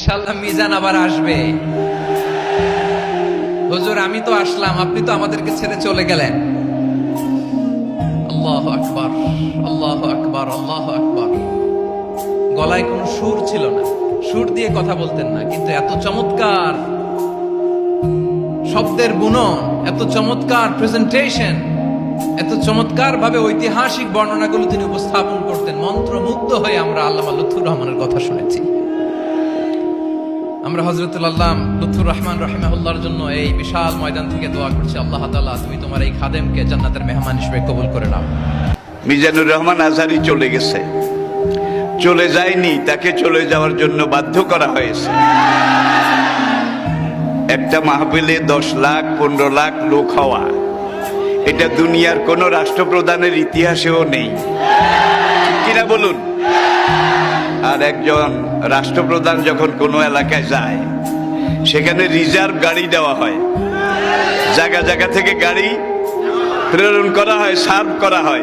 ইনশাআল্লাহ মিজান আবার আসবে। হুজুর আমি তো আসলাম, আপনি তো আমাদেরকে ছেড়ে চলে গেলেন। আল্লাহু আকবার, আল্লাহু আকবার, আল্লাহু আকবার। গলায় কোনো সুর ছিল না, সুর দিয়ে কথা বলতেন না, কিন্তু এত চমৎকার শব্দের বুনন, এত চমৎকার প্রেজেন্টেশন, এত চমৎকার ভাবে ঐতিহাসিক বর্ণনাগুলো তিনি উপস্থাপন করতেন। মন্ত্রমুগ্ধ হয়ে আমরা আল্লামা লুৎফুর রহমানের কথা শুনেছি। আমরা হযরতুল আল্লাহ লুৎফুর রহমান রাহিমাহুল্লাহর জন্য এই বিশাল ময়দান থেকে দোয়া করছি, আল্লাহ তাআলা তুমি তোমার এই খাদেমকে জান্নাতের মেহমান হিসেবে কবুল করে নাও। মিজানুর রহমান আজহারী চলে গেছে, চলে যায়নি, তাকে চলে যাওয়ার জন্য বাধ্য করা হয়েছে। একটা মাহফিলে 10 লাখ 15 লাখ লোক হওয়া, এটা দুনিয়ার কোন রাষ্ট্রপ্রধানের ইতিহাসেও নেই, ঠিক কিনা বলুন? আর একজন রাষ্ট্রপ্রধান যখন কোনো এলাকায় যায়, সেখানে রিজার্ভ গাড়ি দেওয়া হয়, জায়গা জায়গা থেকে গাড়ি প্রেরণ করা হয়, সার্ভ করা হয়।